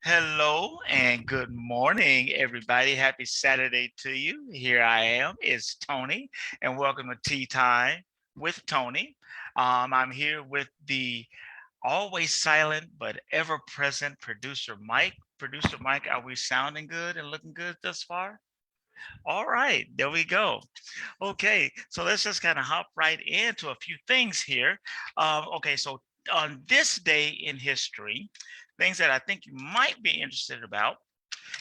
Hello and good morning, everybody. Happy Saturday to you. Here I am, it's Tony, and welcome to Tea Time with Tony. I'm here with the always silent but ever present producer Mike. Producer Mike, are we sounding good and looking good thus far? All right, there we go. Okay, so let's just kind of hop right into a few things here. Okay, so on this day in history, things that I think you might be interested about.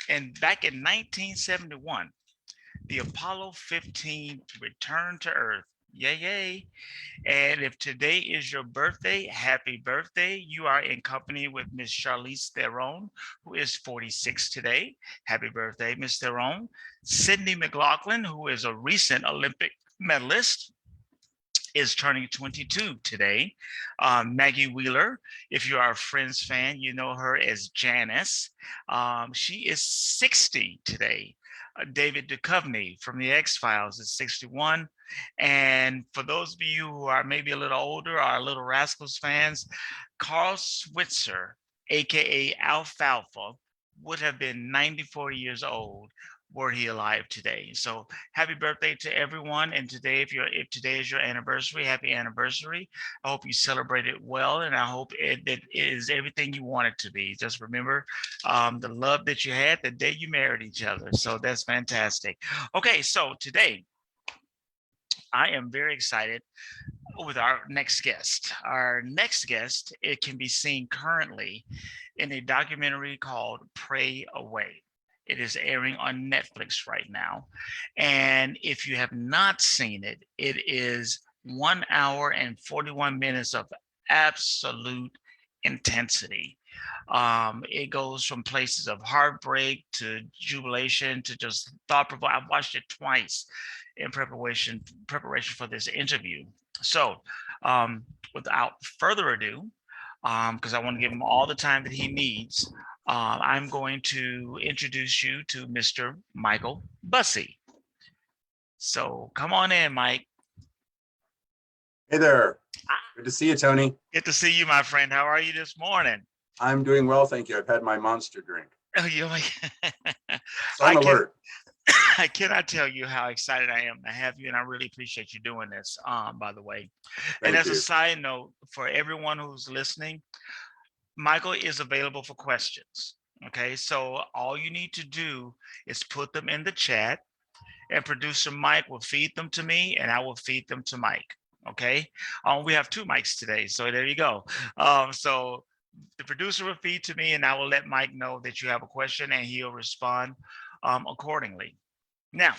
And back in 1971, the Apollo 15 returned to Earth. Yay, yay. And if today is your birthday, happy birthday. You are in company with Miss Charlize Theron, who is 46 today. Happy birthday, Miss Theron. Sydney McLaughlin, who is a recent Olympic medalist, is turning 22 today. Maggie Wheeler, if you are a Friends fan, you know her as Janice. She is 60 today. David Duchovny from the X-Files is 61. And for those of you who are maybe a little older or Little Rascals fans, Carl Switzer, aka Alfalfa, would have been 94 years old were he alive today. So happy birthday to everyone. And today, if today is your anniversary, happy anniversary. I hope you celebrate it well, and I hope it is everything you want it to be. Just remember the love that you had the day you married each other. So that's fantastic. Okay, so today I am very excited with our next guest. Our next guest, it can be seen currently in a documentary called Pray Away. It is airing on Netflix right now. And if you have not seen it, it is 1 hour and 41 minutes of absolute intensity. It goes from places of heartbreak to jubilation to just thought provoking. I've watched it twice in preparation for this interview. So, without further ado, because I want to give him all the time that he needs, I'm going to introduce you to Mr. Michael Bussee. So come on in, Mike. Hey there. Good to see you, Tony. Good to see you, my friend. How are you this morning? I'm doing well, thank you. I've had my monster drink, Oh, you so I I'm can alert. I cannot tell you how excited I am to have you, and I really appreciate you doing this. By the way, and Thank as a you. side note for everyone who's listening, Michael is available for questions. Okay, so all you need to do is put them in the chat, and producer Mike will feed them to me, and I will feed them to Mike. Okay, we have two mics today, so there you go. So the producer will feed to me, and I will let Mike know that you have a question, and he'll respond accordingly. Now,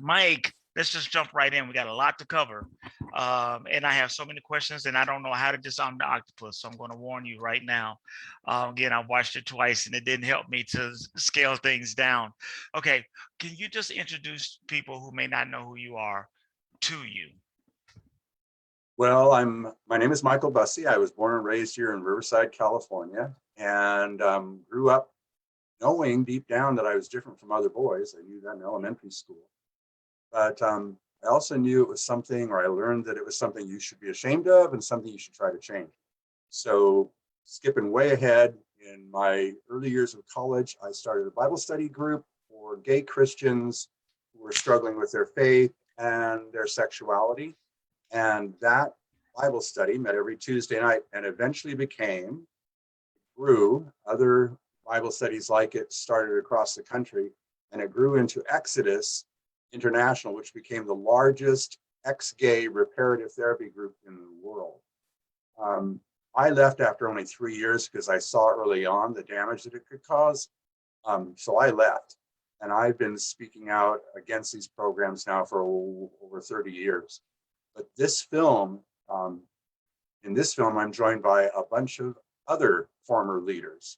Mike, let's just jump right in. We got a lot to cover. And I have so many questions, and I don't know how to disarm the octopus. So I'm going to warn you right now. Again, I watched it twice, and it didn't help me to scale things down. Okay, can you just introduce people who may not know who you are to you? Well, my name is Michael Bussee. I was born and raised here in Riverside, California, and grew up knowing deep down that I was different from other boys. I knew that in elementary school, but I also knew it was something, or I learned that it was something you should be ashamed of and something you should try to change. So, skipping way ahead, in my early years of college, I started a Bible study group for gay Christians who were struggling with their faith and their sexuality. And that Bible study met every Tuesday night and eventually grew. Other Bible studies like it started across the country, and it grew into Exodus International, which became the largest ex-gay reparative therapy group in the world. Um, I left after only 3 years because I saw early on the damage that it could cause. So I left, and I've been speaking out against these programs now for over 30 years. But in this film, I'm joined by a bunch of other former leaders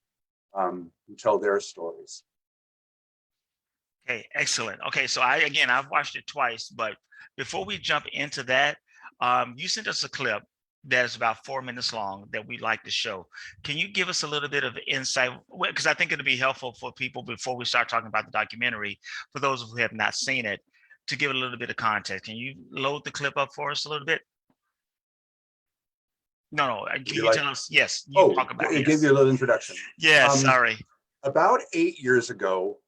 who tell their stories. Okay, excellent. Okay, so I've watched it twice, but before we jump into that, you sent us a clip that is about 4 minutes long that we'd like to show. Can you give us a little bit of insight? Because I think it'll be helpful for people before we start talking about the documentary, for those who have not seen it, to give it a little bit of context. Can you load the clip up for us a little bit? No. Would Can you you like? tell us? Yes, you Oh, talk about it. it gave Yes. you a little introduction. Yes. Sorry. About 8 years ago,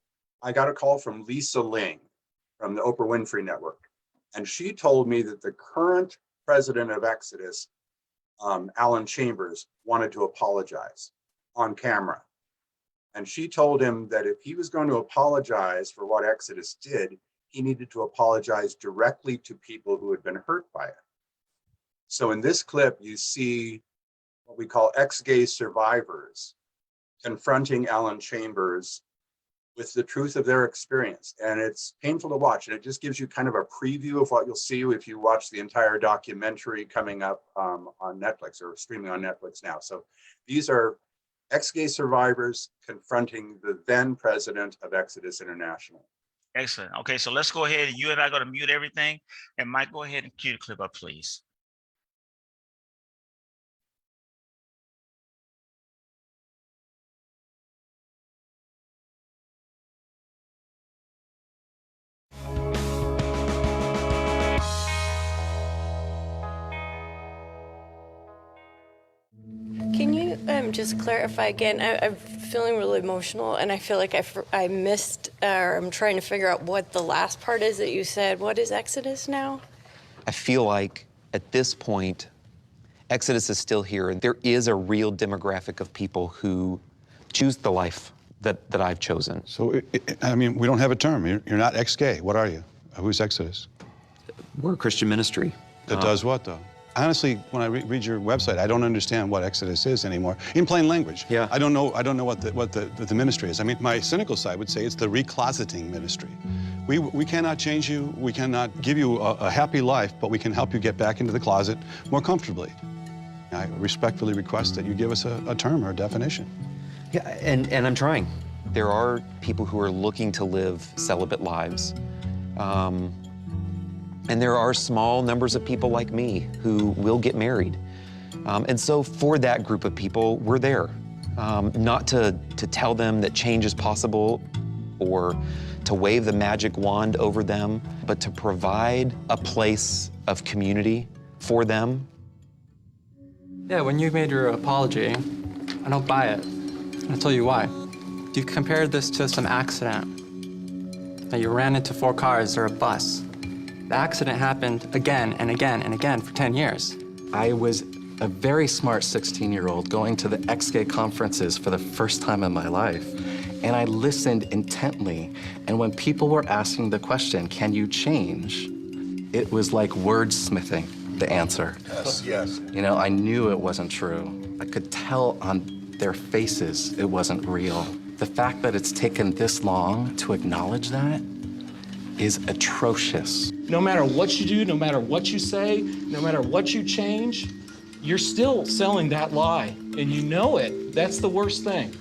I got a call from Lisa Ling from the Oprah Winfrey Network. And she told me that the current president of Exodus, Alan Chambers, wanted to apologize on camera. And she told him that if he was going to apologize for what Exodus did, he needed to apologize directly to people who had been hurt by it. So in this clip, you see what we call ex-gay survivors confronting Alan Chambers with the truth of their experience. And it's painful to watch. And it just gives you kind of a preview of what you'll see if you watch the entire documentary coming up on Netflix or streaming on Netflix now. So these are ex-gay survivors confronting the then president of Exodus International. Excellent. Okay, so let's go ahead. You and I got to mute everything. And Mike, go ahead and cue the clip up, please. Can you just clarify again? I'm feeling really emotional, and I feel like I missed, or I'm trying to figure out what the last part is that you said. What is Exodus now? I feel like at this point, Exodus is still here, and there is a real demographic of people who choose the life that I've chosen. So, I mean, we don't have a term. You're not ex-gay. What are you? Who's Exodus? We're a Christian ministry. That does what, though? Honestly, when I read your website, I don't understand what Exodus is anymore. In plain language. Yeah. I don't know what the ministry is. I mean, my cynical side would say it's the recloseting ministry. We cannot change you. We cannot give you a happy life, but we can help you get back into the closet more comfortably. I respectfully request that you give us a term or a definition. Yeah, and I'm trying. There are people who are looking to live celibate lives. And there are small numbers of people like me who will get married. And so for that group of people, we're there. Not to tell them that change is possible or to wave the magic wand over them, but to provide a place of community for them. Yeah, when you made your apology, I don't buy it. I'll tell you why. You compared this to some accident. That you ran into 4 cars or a bus. The accident happened again and again and again for 10 years. I was a very smart 16-year-old going to the ex-gay conferences for the first time in my life. And I listened intently. And when people were asking the question, can you change? It was like wordsmithing the answer. Yes. You know, I knew it wasn't true. I could tell on their faces it wasn't real. The fact that it's taken this long to acknowledge that is atrocious. No matter what you do, no matter what you say, no matter what you change, you're still selling that lie, and you know it. That's the worst thing.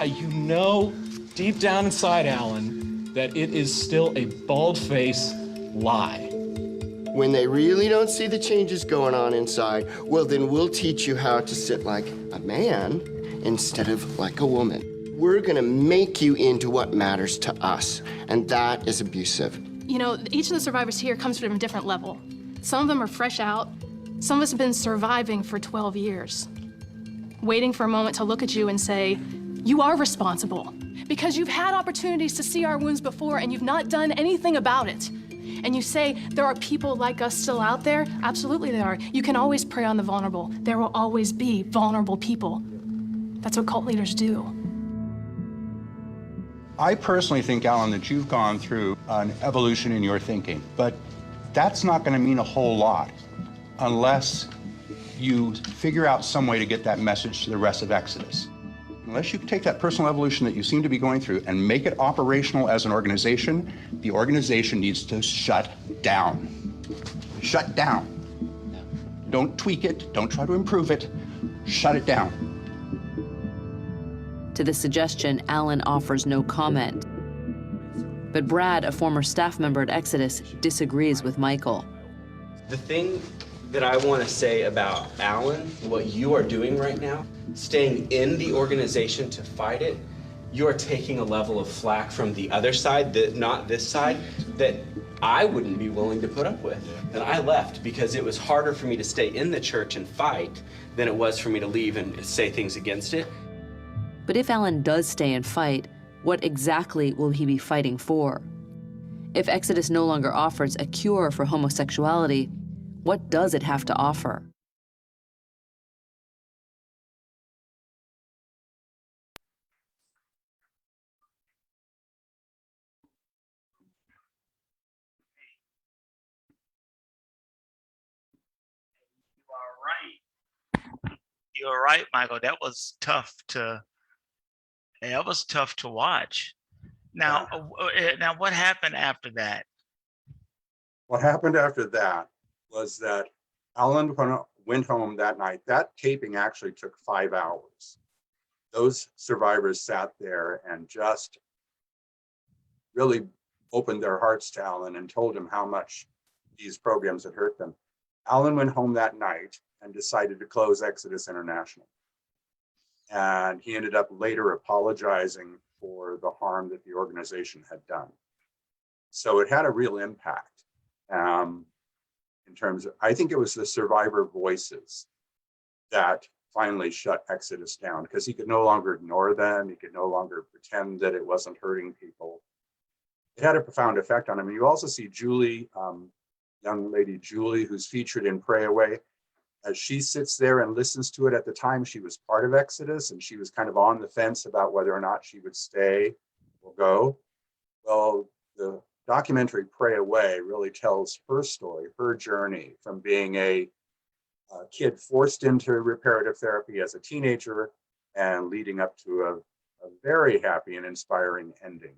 You know deep down inside, Alan, that it is still a bald-faced lie. When they really don't see the changes going on inside, well, then we'll teach you how to sit like a man instead of like a woman. We're gonna make you into what matters to us, and that is abusive. You know, each of the survivors here comes from a different level. Some of them are fresh out. Some of us have been surviving for 12 years, waiting for a moment to look at you and say, you are responsible, because you've had opportunities to see our wounds before and you've not done anything about it. And you say, there are people like us still out there? Absolutely there are. You can always prey on the vulnerable. There will always be vulnerable people. That's what cult leaders do. I personally think, Alan, that you've gone through an evolution in your thinking, but that's not going to mean a whole lot unless you figure out some way to get that message to the rest of Exodus. Unless you take that personal evolution that you seem to be going through and make it operational as an organization, the organization needs to shut down. Shut down. Don't tweak it. Don't try to improve it. Shut it down. To the suggestion, Alan offers no comment. But Brad, a former staff member at Exodus, disagrees with Michael. The thing that I want to say about Alan, what you are doing right now, staying in the organization to fight it, you are taking a level of flack from the other side, not this side, that I wouldn't be willing to put up with. And I left because it was harder for me to stay in the church and fight than it was for me to leave and say things against it. But if Alan does stay and fight, what exactly will he be fighting for? If Exodus no longer offers a cure for homosexuality, what does it have to offer? You are right. You're right, Michael. That was tough to watch. Now, now what happened after that? What happened after that was that Alan went home that night. That taping actually took 5 hours. Those survivors sat there and just really opened their hearts to Alan and told him how much these programs had hurt them. Alan went home that night and decided to close Exodus International. And he ended up later apologizing for the harm that the organization had done. So it had a real impact in terms of, I think it was the survivor voices that finally shut Exodus down, because he could no longer ignore them. He could no longer pretend that it wasn't hurting people. It had a profound effect on him. You also see Julie, young lady Julie, who's featured in Pray Away, as she sits there and listens to it. At the time, she was part of Exodus, and she was kind of on the fence about whether or not she would stay or go. Well, the documentary Pray Away really tells her story, her journey from being a kid forced into reparative therapy as a teenager and leading up to a very happy and inspiring ending.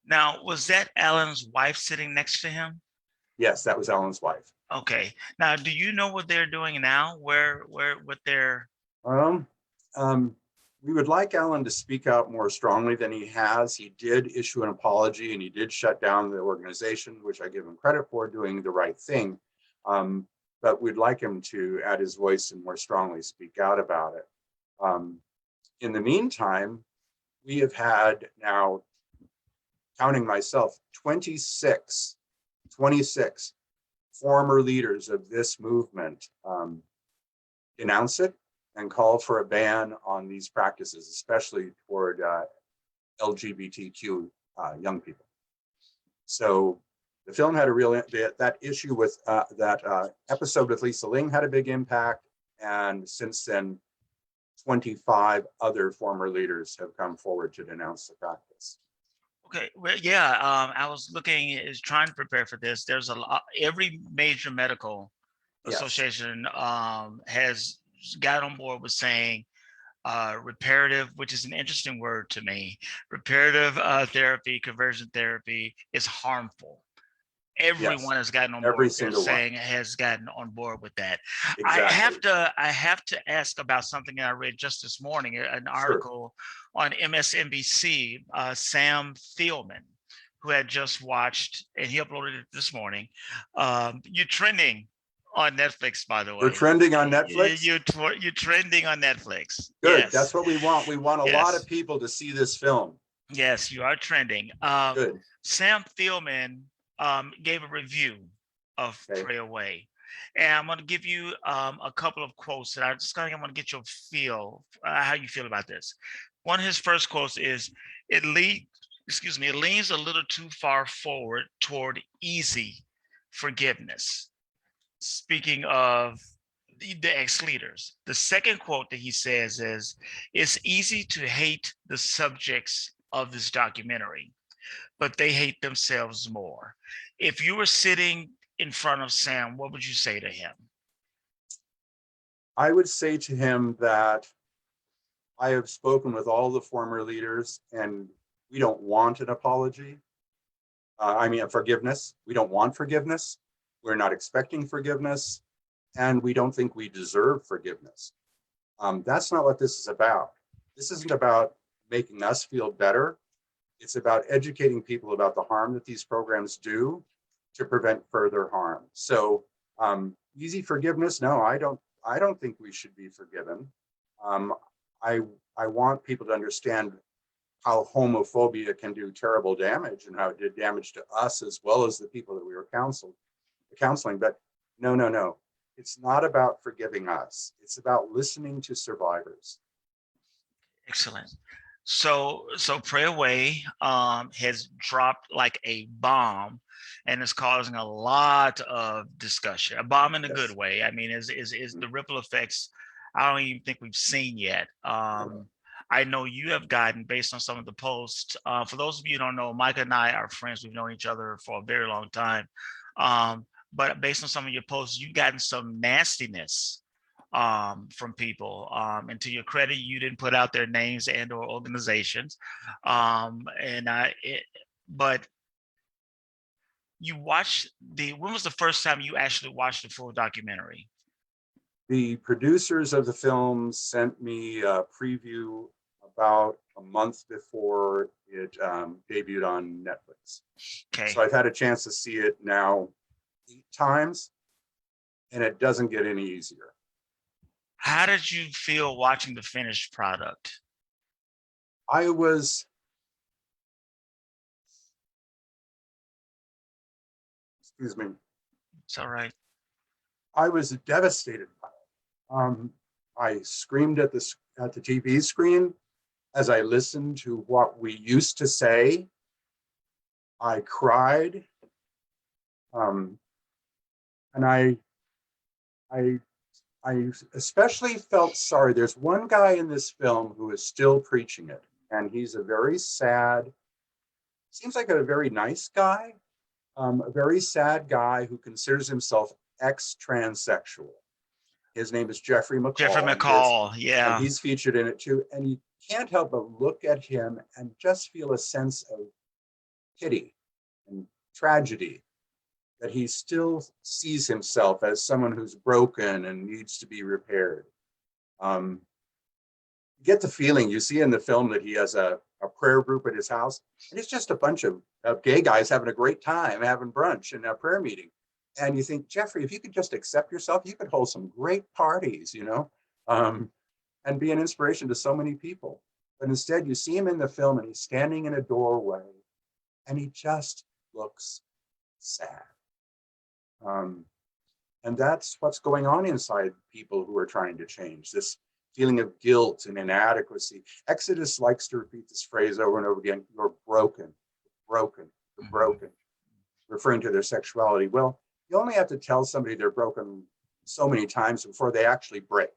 Now, was that Alan's wife sitting next to him? Yes, that was Alan's wife. Okay. Now, do you know what they're doing now? What they're? We would like Alan to speak out more strongly than he has. He did issue an apology, and he did shut down the organization, which I give him credit for doing the right thing. But we'd like him to add his voice and more strongly speak out about it. In the meantime, we have had now, counting myself, 26 former leaders of this movement denounce it and call for a ban on these practices, especially toward LGBTQ young people. So the film had a real, that issue with that episode with Lisa Ling had a big impact. And since then, 25 other former leaders have come forward to denounce the practice. Okay, well, yeah, I was trying to prepare for this. There's a lot, every major medical association has got on board with saying reparative, which is an interesting word to me. Reparative therapy, conversion therapy is harmful. Everyone has gotten on board with saying has gotten on board with that. Exactly. I have to ask about something I read just this morning, an article on MSNBC, Sam Thielman, who had just watched, and he uploaded it this morning. You're trending on Netflix, by the way. We're trending on Netflix? You're trending on Netflix. Good, yes. That's what we want. We want a lot of people to see this film. Yes, you are trending. Good. Sam Thielman gave a review of Pray Away. And I'm going to give you a couple of quotes that I want to get your feel, how you feel about this. One of his first quotes is, it leans a little too far forward toward easy forgiveness. Speaking of the ex-leaders. The second quote that he says is, it's easy to hate the subjects of this documentary, but they hate themselves more. If you were sitting in front of Sam, what would you say to him? I would say to him that I have spoken with all the former leaders, and we don't want an apology. Forgiveness. We don't want forgiveness. We're not expecting forgiveness, and we don't think we deserve forgiveness. That's not what this is about. This isn't about making us feel better. It's about educating people about the harm that these programs do to prevent further harm. So easy forgiveness, no, I don't think we should be forgiven. I want people to understand how homophobia can do terrible damage and how it did damage to us as well as the people that we were counseling. But no. It's not about forgiving us. It's about listening to survivors. Excellent. So Pray Away has dropped like a bomb and is causing a lot of discussion. A bomb in a good way. I mean, is the ripple effects I don't even think we've seen yet. I know you have gotten, based on some of the posts. For those of you who don't know, Micah and I are friends. We've known each other for a very long time. But based on some of your posts, you've gotten some nastiness from people. And to your credit, you didn't put out their names and or organizations. But you watched when was the first time you actually watched the full documentary? The producers of the film sent me a preview about a month before it debuted on Netflix. Okay. So I've had a chance to see it now 8 times, and it doesn't get any easier. How did you feel watching the finished product? I was, excuse me. It's all right. I was devastated by it. I screamed at the TV screen as I listened to what we used to say. I cried, and I especially felt sorry. There's one guy in this film who is still preaching it, and he's a very sad, seems like a very nice guy, a very sad guy who considers himself ex-transsexual. His name is Jeffrey McCall. Jeffrey McCall, yeah. And he's featured in it too. And you can't help but look at him and just feel a sense of pity and tragedy, that he still sees himself as someone who's broken and needs to be repaired. You get the feeling, you see in the film, that he has a prayer group at his house, and it's just a bunch of gay guys having a great time, having brunch and a prayer meeting. And you think, Jeffrey, if you could just accept yourself, you could hold some great parties, and be an inspiration to so many people. But instead, you see him in the film, and he's standing in a doorway, and he just looks sad. And that's what's going on inside people who are trying to change, this feeling of guilt and inadequacy. Exodus likes to repeat this phrase over and over again: you're broken, broken, you're broken, referring to their sexuality. Well, you only have to tell somebody they're broken so many times before they actually break.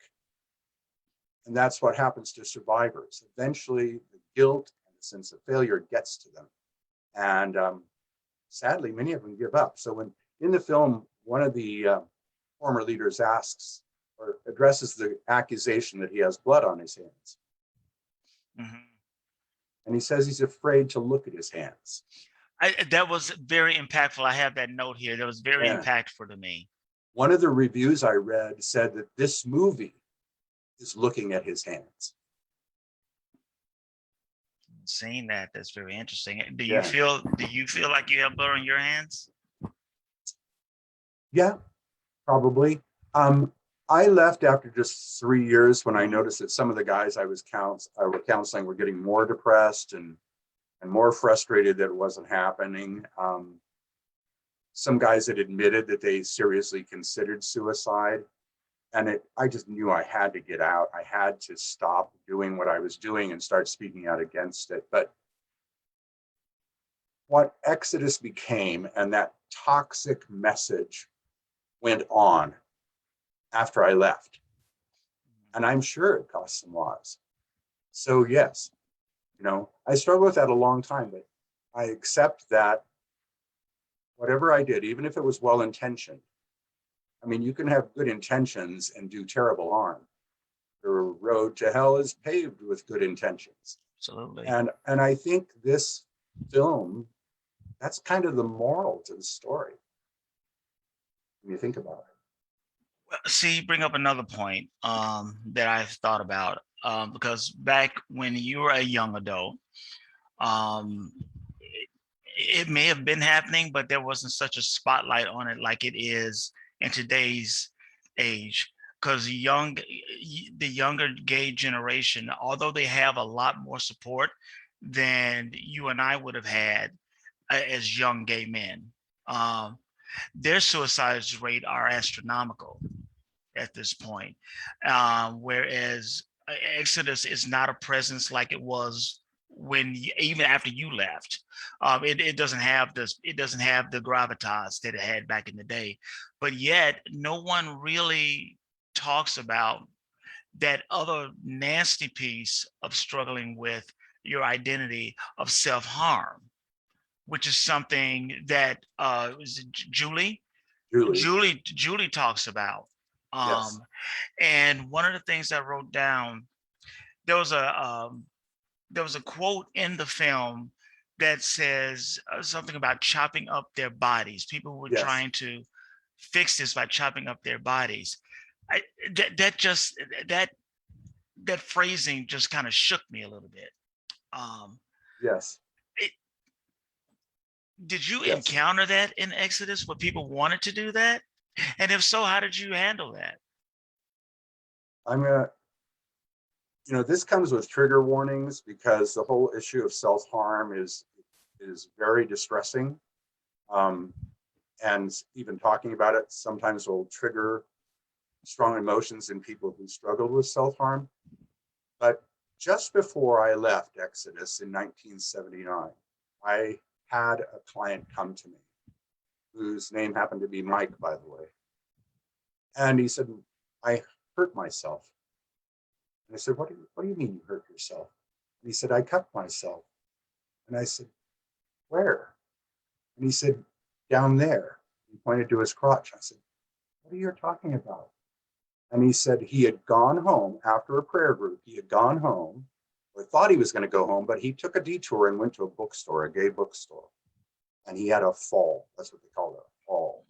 And that's what happens to survivors. Eventually, the guilt and the sense of failure gets to them. And sadly, many of them give up. So when in the film, one of the former leaders asks or addresses the accusation that he has blood on his hands. Mm-hmm. And he says he's afraid to look at his hands. That was very impactful. I have that note here. That was very impactful to me. One of the reviews I read said that this movie is looking at his hands. Seeing that's very interesting. Do you feel like you have blood on your hands? Yeah, probably. I left after just 3 years when I noticed that some of the guys I was counseling were getting more depressed and more frustrated that it wasn't happening. Some guys had admitted that they seriously considered suicide. And I just knew I had to get out. I had to stop doing what I was doing and start speaking out against it. But what Exodus became, and that toxic message went on after I left. And I'm sure it cost some lives. So yes, I struggled with that a long time, but I accept that whatever I did, even if it was well-intentioned, I mean, you can have good intentions and do terrible harm. The road to hell is paved with good intentions. Absolutely. And I think this film, that's kind of the moral to the story, when you think about it. Well, see, you bring up another point that I've thought about, because back when you were a young adult, it may have been happening, but there wasn't such a spotlight on it like it is in today's age. Because the younger gay generation, although they have a lot more support, than you and I would have had as young gay men. Um, their suicide rate are astronomical at this point, whereas Exodus is not a presence like it was even after you left. It doesn't have this. It doesn't have the gravitas that it had back in the day, but yet no one really talks about that other nasty piece of struggling with your identity of self-harm, which is something that Julie Julie, Julie talks about. yes, And one of the things I wrote down, there was a quote in the film that says something about chopping up their bodies. People were yes, trying to fix this by chopping up their bodies. I, that just that phrasing just kind of shook me a little bit. Um, yes, it, did you yes. encounter that in Exodus where people wanted to do that? And if so, how did you handle that? I'm gonna, this comes with trigger warnings because the whole issue of self-harm is very distressing. And even talking about it sometimes will trigger strong emotions in people who struggled with self-harm. But just before I left Exodus in 1979, I had a client come to me whose name happened to be Mike, by the way. And he said, I hurt myself. And I said, what do you mean you hurt yourself? And he said, I cut myself. And I said, where? And he said, down there. He pointed to his crotch. I said, what are you talking about? And he said he had gone home after a prayer group. He had gone home, or thought he was going to go home, but he took a detour and went to a bookstore, a gay bookstore. And he had a fall. That's what they call it, a fall.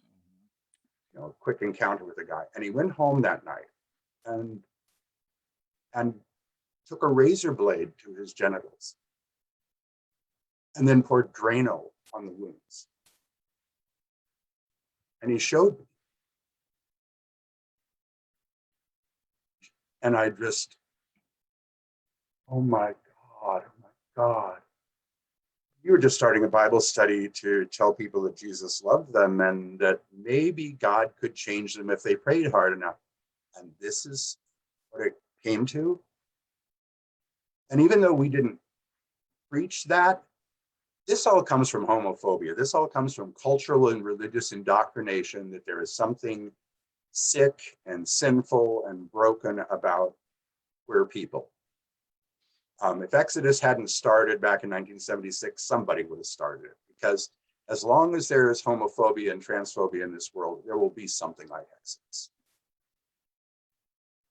A quick encounter with a guy. And he went home that night and took a razor blade to his genitals and then poured Drano on the wounds. And he showed me. And I just, oh my God. You were just starting a Bible study to tell people that Jesus loved them and that maybe God could change them if they prayed hard enough. And this is what it came to. And even though we didn't preach that, this all comes from homophobia. This all comes from cultural and religious indoctrination that there is something sick and sinful and broken about queer people. If Exodus hadn't started back in 1976, somebody would have started it, because as long as there is homophobia and transphobia in this world, there will be something like Exodus.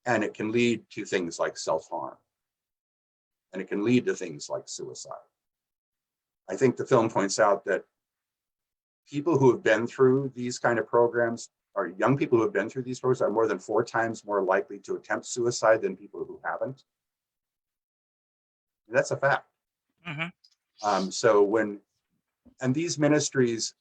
And it can lead to things like self-harm. And it can lead to things like suicide. I think the film points out that people who have been through these kind of programs, or young people who have been through these programs, are more than 4 times more likely to attempt suicide than people who haven't. And that's a fact. Mm-hmm. And these ministries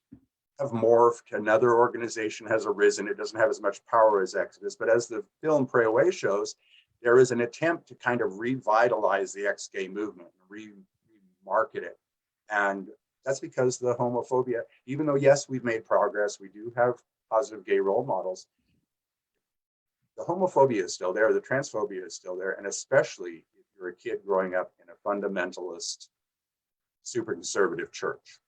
have morphed, another organization has arisen. It doesn't have as much power as Exodus, but as the film Pray Away shows, there is an attempt to kind of revitalize the ex-gay movement, remarket it. And that's because the homophobia, even though, yes, we've made progress, we do have positive gay role models, the homophobia is still there, the transphobia is still there, and especially if you're a kid growing up in a fundamentalist, super conservative church.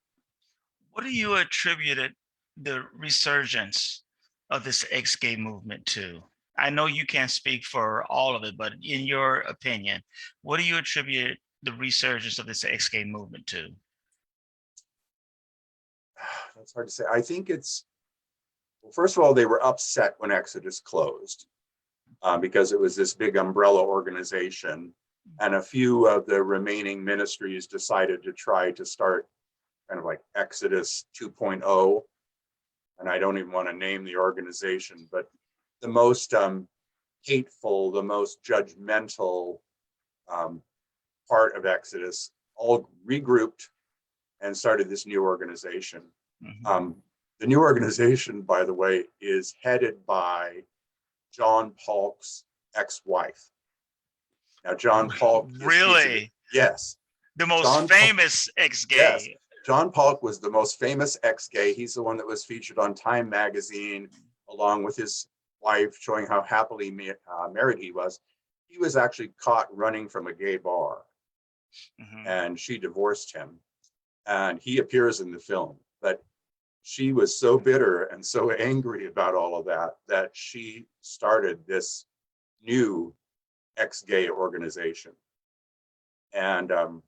What do you attribute the resurgence of this ex-gay movement to? I know you can't speak for all of it, but in your opinion, what do you attribute the resurgence of this ex-gay movement to? That's hard to say. I think well, first of all, they were upset when Exodus closed because it was this big umbrella organization, and a few of the remaining ministries decided to try to start kind of like Exodus 2.0. And I don't even want to name the organization, but the most hateful, the most judgmental part of Exodus all regrouped and started this new organization. Mm-hmm. The new organization, by the way, is headed by John Paulk's ex-wife. Now, John Paulk really? Yes. The most John famous ex-gay. Yes, John Polk was the most famous ex-gay. He's the one that was featured on Time magazine, along with his wife, showing how happily married he was. He was actually caught running from a gay bar, and she divorced him. And he appears in the film, but she was so bitter and so angry about all of that that she started this new ex-gay organization. And of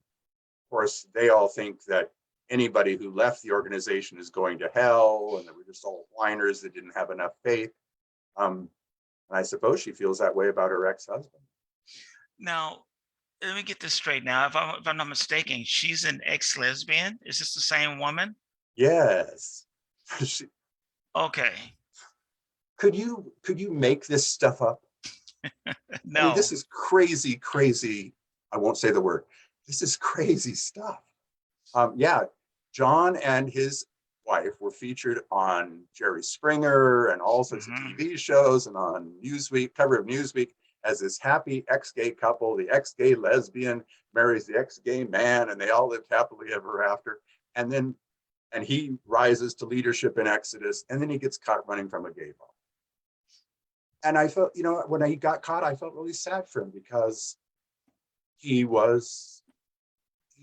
course, they all think that anybody who left the organization is going to hell, and that we're just all whiners that didn't have enough faith. And I suppose she feels that way about her ex-husband. Now, let me get this straight. Now, if I'm not mistaken, she's an ex-lesbian. Is this the same woman? Yes. Okay. Could you make this stuff up? No. I mean, this is crazy, crazy. I won't say the word. This is crazy stuff. Yeah, John and his wife were featured on Jerry Springer and all sorts of TV shows and on Newsweek, cover of Newsweek, as this happy ex-gay couple. The ex-gay lesbian marries the ex-gay man, and they all lived happily ever after. And he rises to leadership in Exodus, and then he gets caught running from a gay bar. And I felt, when he got caught, I felt really sad for him, because he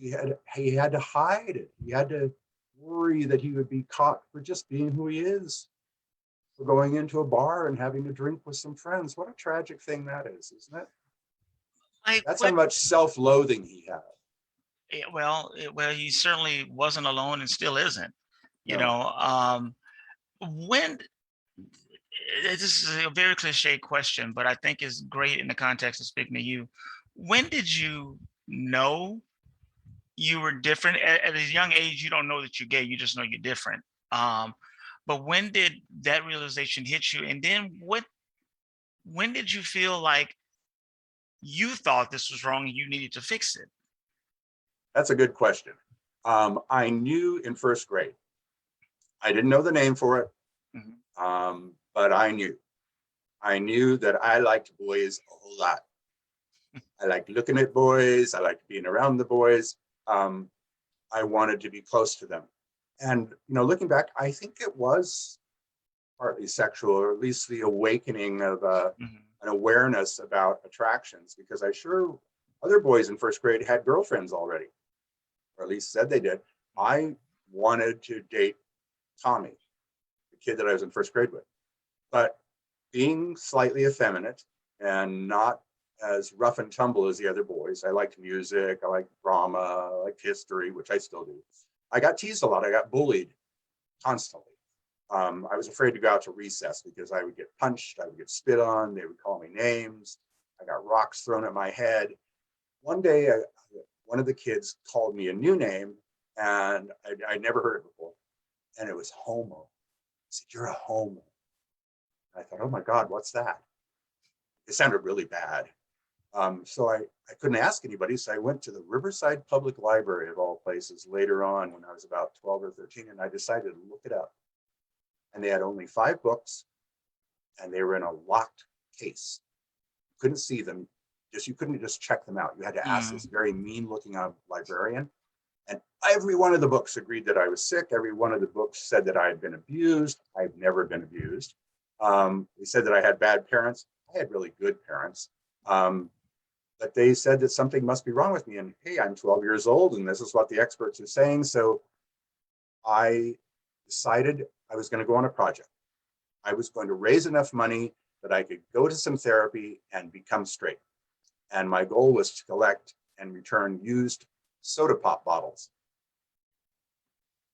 had to hide it. He had to worry that he would be caught for just being who he is, for going into a bar and having a drink with some friends. What a tragic thing that is, isn't it? That's how much self-loathing he had. Well, he certainly wasn't alone and still isn't. When this is a very cliche question, but I think is great in the context of speaking to you. When did you know you were different? At a young age, you don't know that you're gay. You just know you're different. But when did that realization hit you? And then when did you feel like you thought this was wrong and you needed to fix it? That's a good question. I knew in first grade. I didn't know the name for it, but I knew. I knew that I liked boys a whole lot. I liked looking at boys. I liked being around the boys. I wanted to be close to them. And, looking back, I think it was partly sexual, or at least the awakening of an awareness about attractions, because other boys in first grade had girlfriends already, or at least said they did. I wanted to date Tommy, the kid that I was in first grade with. But being slightly effeminate and not as rough and tumble as the other boys, I liked music, I liked drama, I liked history, which I still do. I got teased a lot. I got bullied constantly. I was afraid to go out to recess because I would get punched, I would get spit on, they would call me names. I got rocks thrown at my head. One day, one of the kids called me a new name, and I'd never heard it before, and it was homo. He said, "You're a homo." And I thought, oh my God, what's that? It sounded really bad. So I couldn't ask anybody, so I went to the Riverside Public Library, of all places, later on when I was about 12 or 13, and I decided to look it up. And they had only 5 books, and they were in a locked case. You couldn't see them. You couldn't just check them out. You had to ask this very mean-looking librarian. And every one of the books agreed that I was sick. Every one of the books said that I had been abused. I've never been abused. They said that I had bad parents. I had really good parents. But they said that something must be wrong with me. And hey, I'm 12 years old, and this is what the experts are saying. So I decided I was going to go on a project. I was going to raise enough money that I could go to some therapy and become straight. And my goal was to collect and return used soda pop bottles.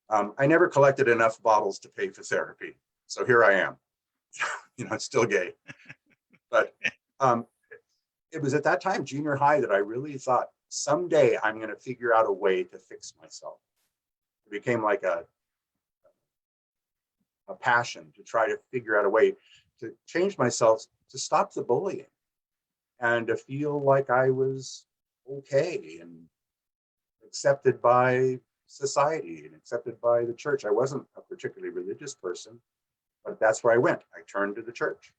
I never collected enough bottles to pay for therapy. So here I am, still gay. But it was at that time, junior high, that I really thought, someday I'm going to figure out a way to fix myself. It became like a passion to try to figure out a way to change myself, to stop the bullying, and to feel like I was okay and accepted by society and accepted by the church. I wasn't a particularly religious person, but that's where I went. I turned to the church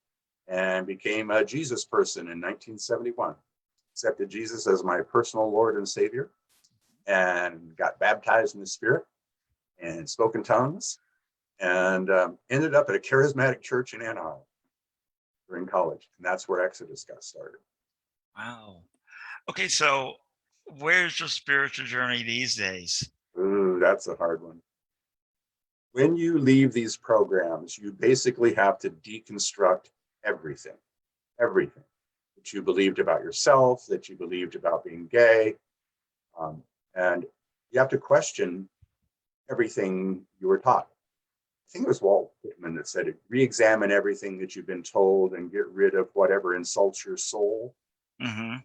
and became a Jesus person in 1971. Accepted Jesus as my personal Lord and Savior. and got baptized in the Spirit and spoke in tongues, and ended up at a charismatic church in Anaheim during college. And that's where Exodus got started. Wow. Okay, so where's your spiritual journey these days? Ooh, that's a hard one. When you leave these programs, you basically have to deconstruct everything that you believed about yourself, that you believed about being gay. And you have to question everything you were taught. I think it was Walt Whitman that said it, re-examine everything that you've been told and get rid of whatever insults your soul. Mm-hmm.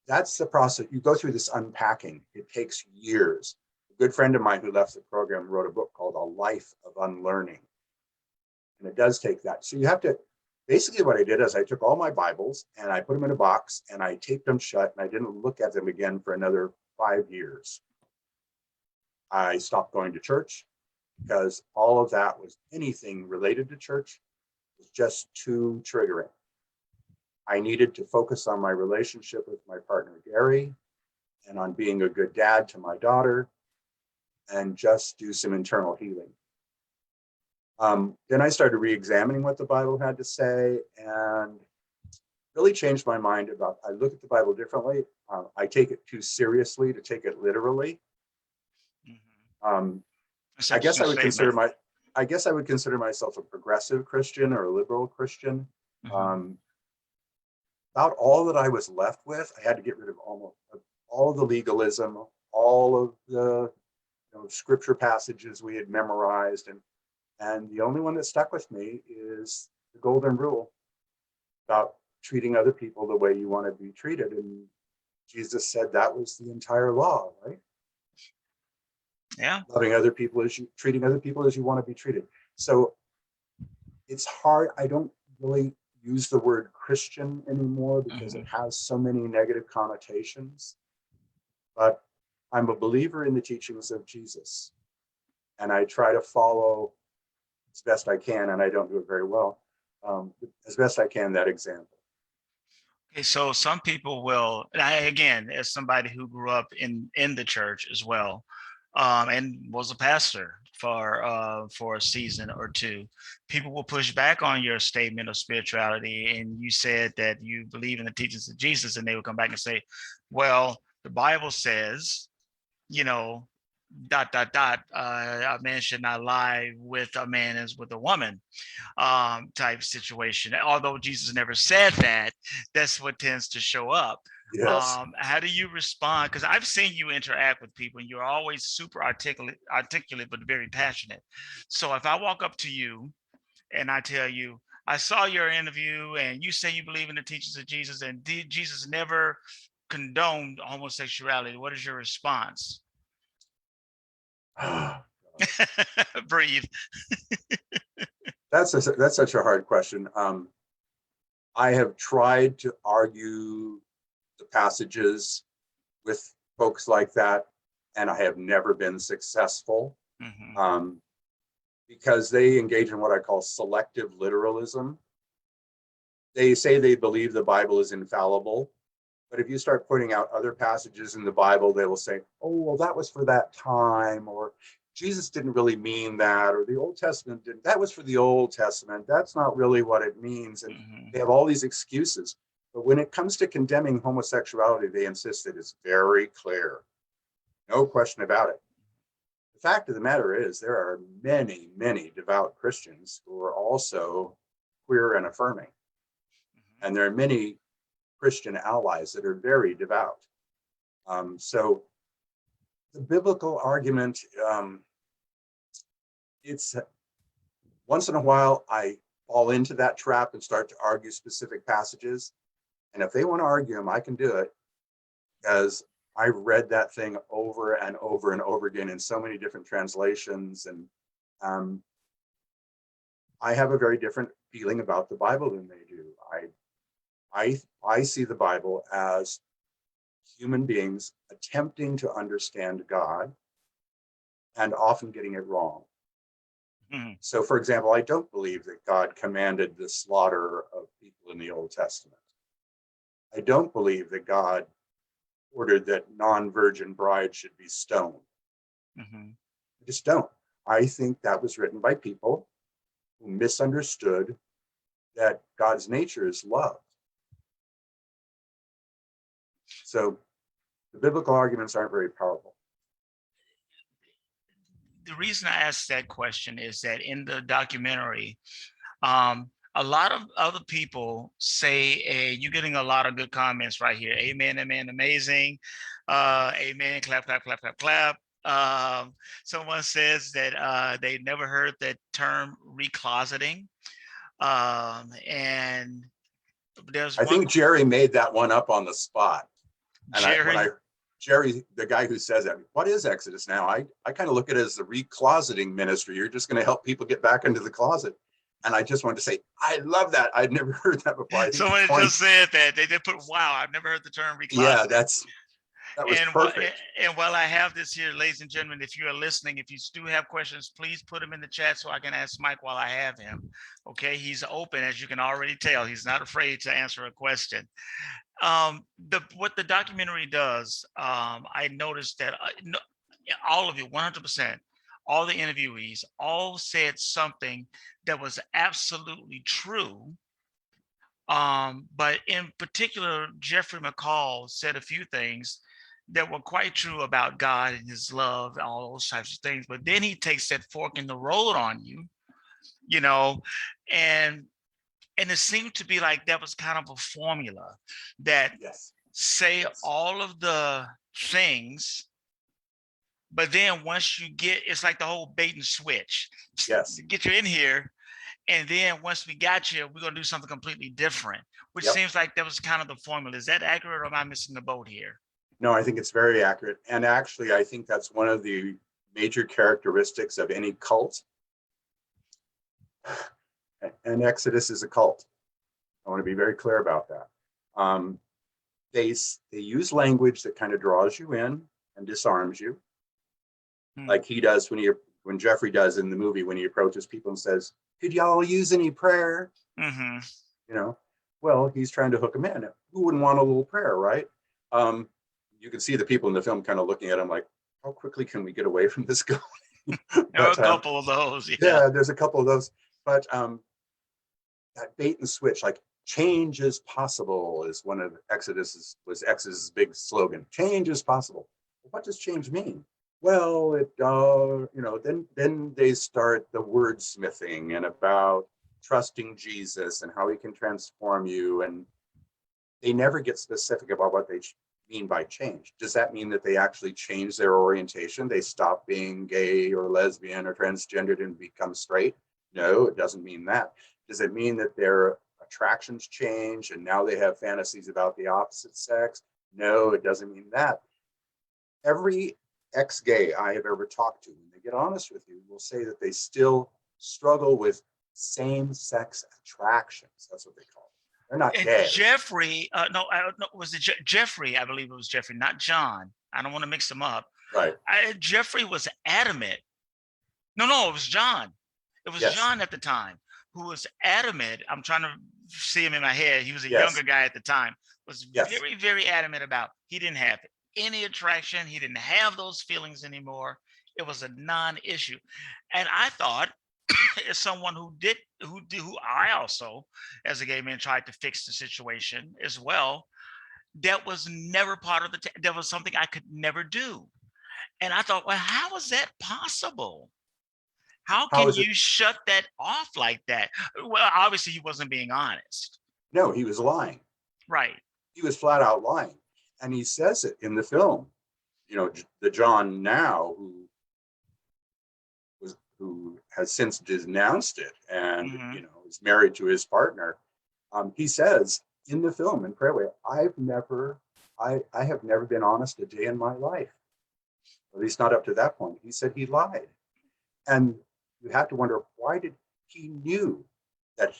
That's the process. You go through this unpacking. It takes years. A good friend of mine who left the program wrote a book called A Life of Unlearning. And it does take that. So you have to, basically what I did is I took all my Bibles and I put them in a box and I taped them shut and I didn't look at them again for another 5 years. I stopped going to church because all of that was anything related to church was just too triggering. I needed to focus on my relationship with my partner, Gary, and on being a good dad to my daughter, and just do some internal healing. Then I started re-examining what the Bible had to say and really changed my mind about, I look at the Bible differently. I take it too seriously to take it literally. I guess I would consider myself a progressive Christian or a liberal Christian. About all that I was left with, I had to get rid of almost all the legalism, all of the scripture passages we had memorized, and the only one that stuck with me is the golden rule about treating other people the way you want to be treated. And Jesus said that was the entire law, right? Yeah. Loving other people treating other people as you want to be treated. So it's hard. I don't really use the word Christian anymore because it has so many negative connotations. But I'm a believer in the teachings of Jesus. And I try to follow as best I can, and I don't do it very well, as best I can, that example. Okay, so some people will, and I, again, as somebody who grew up in the church as well, and was a pastor for a season or two, people will push back on your statement of spirituality, and you said that you believe in the teachings of Jesus, and they will come back and say, well, the Bible says, a man should not lie with a man as with a woman, type situation. Although Jesus never said that, that's what tends to show up. Yes. How do you respond? Because I've seen you interact with people and you're always super articulate, but very passionate. So if I walk up to you and I tell you, I saw your interview and you say you believe in the teachings of Jesus and Jesus never condoned homosexuality, what is your response? Breathe. That's such a hard question. I have tried to argue the passages with folks like that, and I have never been successful because they engage in what I call selective literalism. They say they believe the Bible is infallible, but if you start putting out other passages in the Bible, they will say, oh, well, that was for that time, or Jesus didn't really mean that, or the Old Testament didn't. That was for the Old Testament. That's not really what it means. And they have all these excuses. But when it comes to condemning homosexuality, they insist that it's very clear. No question about it. The fact of the matter is there are many, many devout Christians who are also queer and affirming. And there are many Christian allies that are very devout. So the biblical argument, it's once in a while I fall into that trap and start to argue specific passages. And if they want to argue them, I can do it because I've read that thing over and over and over again in so many different translations. And I have a very different feeling about the Bible than they do. I see the Bible as human beings attempting to understand God and often getting it wrong. So, for example, I don't believe that God commanded the slaughter of people in the Old Testament. I don't believe that God ordered that non-virgin brides should be stoned. Mm-hmm. I just don't. I think that was written by people who misunderstood that God's nature is love. So the biblical arguments aren't very powerful. The reason I asked that question is that in the documentary, a lot of other people say, you're getting a lot of good comments right here. Amen, amen, amazing. Amen, clap, clap, clap, clap, clap. Someone says that they never heard that term recloseting. And there's I one think Jerry made that one up on the spot. And Jerry. Jerry, the guy who says that, what is Exodus now? I kind of look at it as the recloseting ministry. You're just going to help people get back into the closet. And I just wanted to say, I love that. I'd never heard that before. Someone just said that. They did put, wow, I've never heard the term recloseting. Yeah, that was perfect. And while I have this here, ladies and gentlemen, if you are listening, if you do have questions, please put them in the chat so I can ask Mike while I have him. Okay, he's open, as you can already tell. He's not afraid to answer a question. What the documentary does, I noticed that all of you, 100%, all the interviewees, all said something that was absolutely true. But in particular, Jeffrey McCall said a few things that were quite true about God and his love, all those types of things. But then he takes that fork in the road on you, you know, and it seemed to be like that was kind of a formula that say all of the things, but then once you get, it's like the whole bait and switch. Yes. Get you in here. And then once we got you, we're going to do something completely different, which seems like that was kind of the formula. Is that accurate, or am I missing the boat here? No, I think it's very accurate. And actually, I think that's one of the major characteristics of any cult. And Exodus is a cult. I want to be very clear about that. They use language that kind of draws you in and disarms you, like he does when Jeffrey does in the movie, when he approaches people and says, "Could y'all use any prayer?" Mm-hmm. You know, well, he's trying to hook them in. Who wouldn't want a little prayer, right? You can see the people in the film kind of looking at him like, how quickly can we get away from this guy? There are a couple of those. Yeah, there's a couple of those. But that bait and switch, like change is possible, is one of Exodus's big slogan. Change is possible. What does change mean? Well, then they start the wordsmithing and about trusting Jesus and how he can transform you. And they never get specific about what they mean by change. Does that mean that they actually change their orientation? They stop being gay or lesbian or transgendered and become straight? No, it doesn't mean that. Does it mean that their attractions change and now they have fantasies about the opposite sex? No, it doesn't mean that. Every ex-gay I have ever talked to, when they get honest with you, will say that they still struggle with same-sex attractions. That's what they call it. They're not gay. Jeffrey, was it Jeffrey? I believe it was Jeffrey, not John. I don't want to mix them up. Right. Jeffrey was adamant. No, it was John. It was John at the time who was adamant. I'm trying to see him in my head. He was a younger guy at the time. Was very, very adamant about he didn't have any attraction. He didn't have those feelings anymore. It was a non-issue. And I thought, as someone who I also, as a gay man, tried to fix the situation as well, that was never part of that was something I could never do. And I thought, well, how is that possible? How can you shut that off like that? Well, obviously he wasn't being honest. No, he was lying. Right. He was flat out lying. And he says it in the film. You know, the John now who has since denounced it and is married to his partner. He says in the film in Prayer Way, I have never been honest a day in my life. At least not up to that point. He said he lied. And you have to wonder, why did he knew that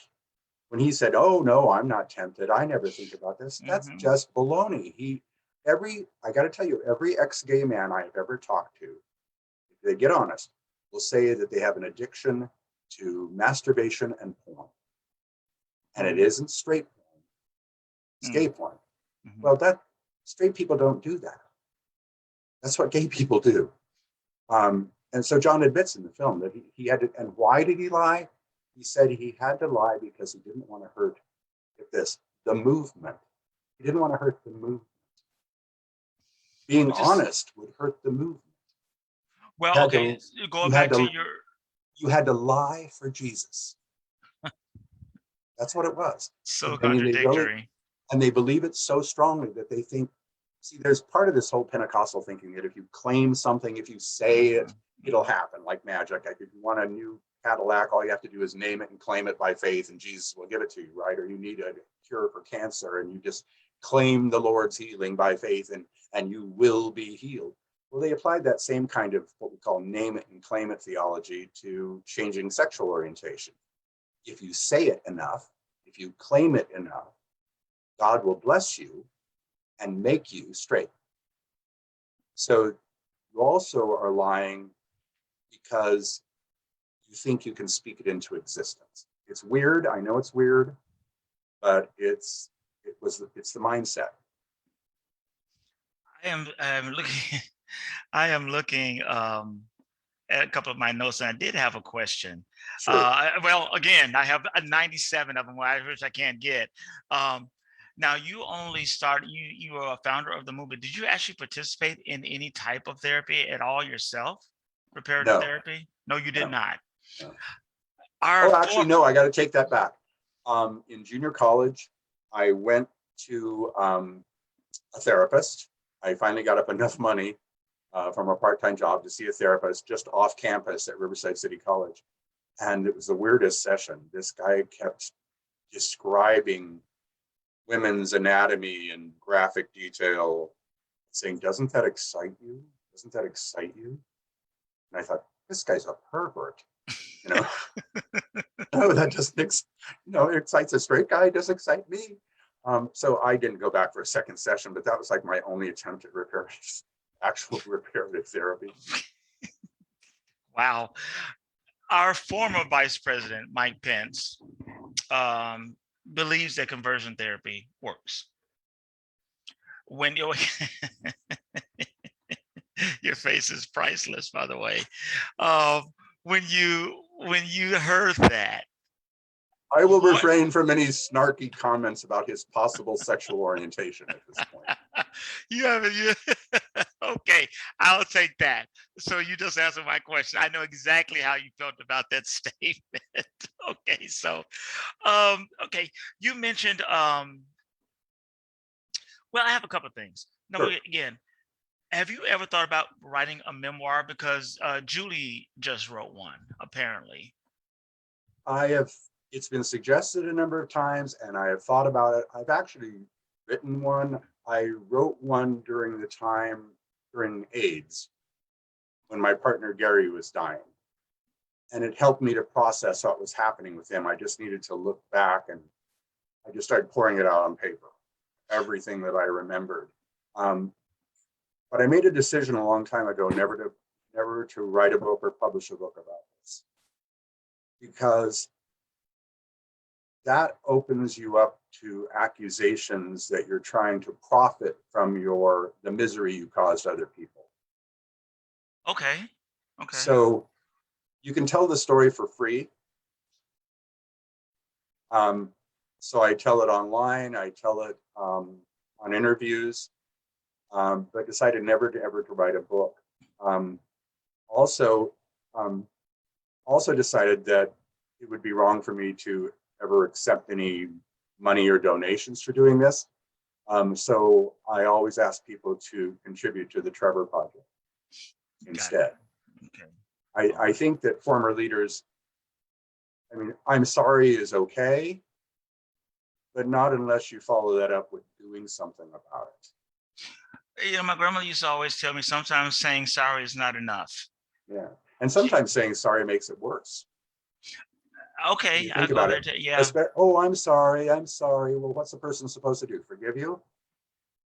when he said, "Oh no, I'm not tempted. I never think about this." That's just baloney. I got to tell you, every ex-gay man I have ever talked to, if they get honest, will say that they have an addiction to masturbation and porn. And it isn't straight porn, it's gay porn. Well, Straight people don't do that. That's what gay people do. And so John admits in the film that he had to, and why did he lie? He said he had to lie because he didn't want to hurt, get this, the movement. He didn't want to hurt the movement. Being honest would hurt the movement. Well, okay, going back to your... You had to lie for Jesus. That's what it was. So I mean, contradictory. and they believe it so strongly that they think, see, there's part of this whole Pentecostal thinking that if you claim something, if you say it, it'll happen like magic. Like if you want a new Cadillac, all you have to do is name it and claim it by faith and Jesus will give it to you, right? Or you need a cure for cancer and you just claim the Lord's healing by faith and you will be healed. Well, they applied that same kind of what we call name it and claim it theology to changing sexual orientation. If you say it enough, if you claim it enough, God will bless you and make you straight. So you also are lying because you think you can speak it into existence. It's weird. I know it's weird, but it's the mindset. I am looking. I am looking at a couple of my notes, and I did have a question. Sure. Well, again, I have 97 of them, which I can't get. Now, you only started. You were a founder of the movement. Did you actually participate in any type of therapy at all yourself? Reparative therapy? No, you did not. No. Actually, no. I got to take that back. In junior college, I went to a therapist. I finally got up enough money from a part-time job to see a therapist just off campus at Riverside City College. And it was the weirdest session. This guy kept describing women's anatomy in graphic detail, saying, doesn't that excite you? Doesn't that excite you? And I thought, this guy's a pervert. No, that doesn't, it excites a straight guy, it doesn't excite me. So I didn't go back for a second session, but that was like my only attempt at actual reparative therapy. Wow. Our former Vice President, Mike Pence, believes that conversion therapy works. When your face is priceless, by the way. When you heard that, I will refrain from any snarky comments about his possible sexual orientation at this point. Okay, I'll take that. So you just answered my question. I know exactly how you felt about that statement. Okay, so okay, you mentioned well, I have a couple of things. No, Sure. again, have you ever thought about writing a memoir? Because Julie just wrote one, apparently. It's been suggested a number of times and I have thought about it. I've actually written one. I wrote one during AIDS, when my partner Gary was dying. And it helped me to process what was happening with him. I just needed to look back and I just started pouring it out on paper, everything that I remembered. But I made a decision a long time ago never to write a book or publish a book about this, because that opens you up to accusations that you're trying to profit from the misery you caused other people. Okay. So you can tell the story for free. So I tell it online, I tell it on interviews, but decided never to ever to write a book. Also decided that it would be wrong for me to ever accept any money or donations for doing this. So I always ask people to contribute to the Trevor Project instead. Okay. I think that former leaders, I mean, I'm sorry is okay, but not unless you follow that up with doing something about it. My grandmother used to always tell me sometimes saying sorry is not enough. Yeah. And sometimes saying sorry makes it worse. Okay, Think about it. Oh, I'm sorry. Well, what's the person supposed to do? Forgive you?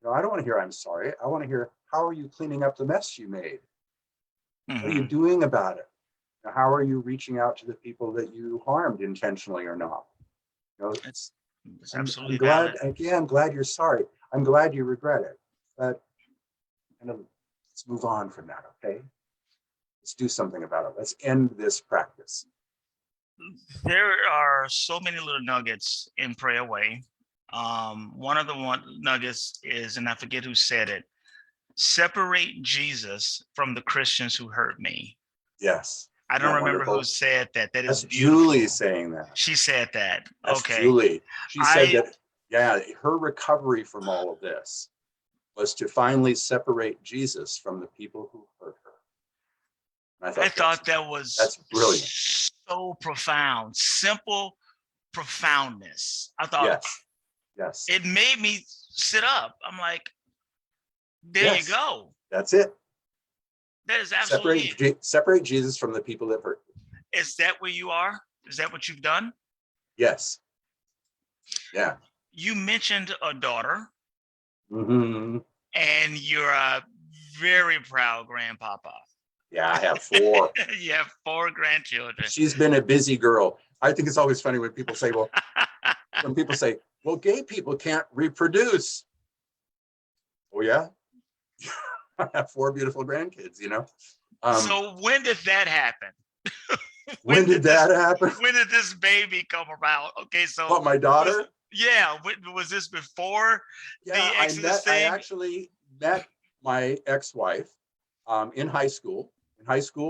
No, I don't want to hear I'm sorry. I want to hear, how are you cleaning up the mess you made? What are you doing about it? Now, how are you reaching out to the people that you harmed intentionally or not? It's absolutely I'm glad. valid. Again, I'm glad you're sorry. I'm glad you regret it. But kind of let's move on from that, okay? Let's do something about it. Let's end this practice. There are so many little nuggets in Pray Away. One of the nuggets is, and I forget who said it, separate Jesus from the Christians who hurt me. Yes. I Isn't don't that remember who wonderful? said that. That is That's beautiful. Julie saying that. She said that. That's Okay. Julie. She said I- that, yeah, her recovery from all of this was to finally separate Jesus from the people who hurt her. And I thought that was that's brilliant. so profound, simple profoundness. I thought Yes. Yes. it made me sit up. I'm like, there you go. That's it. That is absolutely it. Separate Jesus from the people that hurt you. Is that where you are? Is that what you've done? Yes. Yeah. You mentioned a daughter, Mm-hmm. and you're a very proud grandpapa. Yeah, I have 4. You have 4 grandchildren. She's been a busy girl. I think it's always funny when people say, well, gay people can't reproduce. Oh, yeah? I have 4 beautiful grandkids, you know? So when did that happen? When did that happen? When did this baby come about? Okay, so What, my daughter? Was this before the Yeah, Exodus I thing? actually met my ex-wife in high school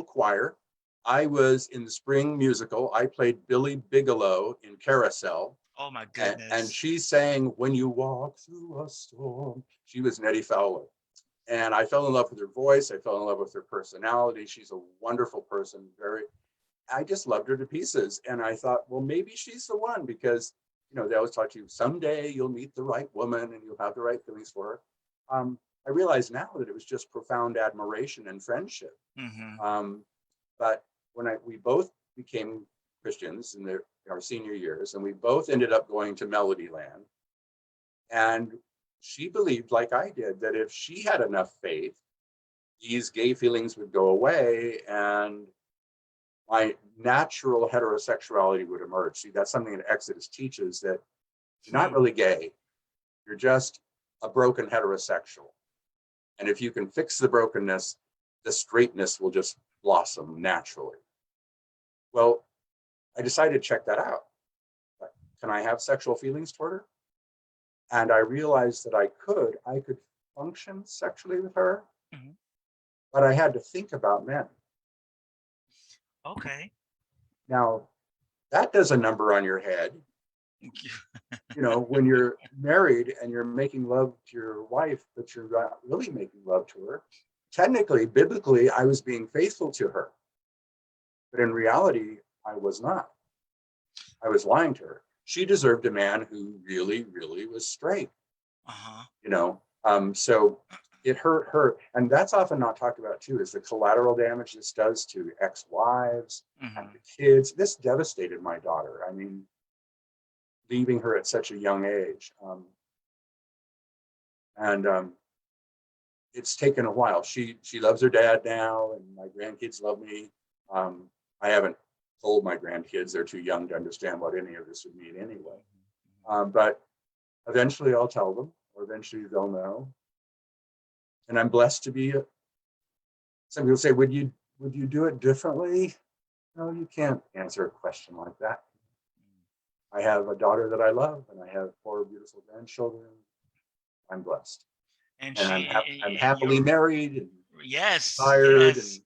choir. I was in the spring musical. I played Billy Bigelow in Carousel. Oh my goodness. And she sang When You Walk Through a Storm. She was Nettie Fowler. And I fell in love with her voice. I fell in love with her personality. She's a wonderful person. I just loved her to pieces. And I thought, well, maybe she's the one, because, you know, they always talk to you, someday you'll meet the right woman and you'll have the right feelings for her. I realize now that it was just profound admiration and friendship. Mm-hmm. But when we both became Christians in our senior years, and we both ended up going to Melodyland, and she believed, like I did, that if she had enough faith, these gay feelings would go away and my natural heterosexuality would emerge. See, that's something that Exodus teaches, that you're not really gay. You're just a broken heterosexual. And if you can fix the brokenness, the straightness will just blossom naturally. Well, I decided to check that out. Can I have sexual feelings toward her? And I realized that I could function sexually with her, but I had to think about men. Okay. Now, that does a number on your head. You know, when you're married and you're making love to your wife, but you're not really making love to her. Technically, biblically, I was being faithful to her. But in reality, I was not. I was lying to her. She deserved a man who really, really was straight. You know, so it hurt her. And that's often not talked about too, is the collateral damage this does to ex-wives and the kids. This devastated my daughter. I mean, leaving her at such a young age. It's taken a while. She loves her dad now, and my grandkids love me. I haven't told my grandkids, they're too young to understand what any of this would mean anyway. But eventually I'll tell them, or eventually they'll know. And I'm blessed to be some people say, would you do it differently? No, you can't answer a question like that. I have a daughter that I love, and I have 4 beautiful grandchildren. I'm blessed. And I'm happily married. And tired. Yes.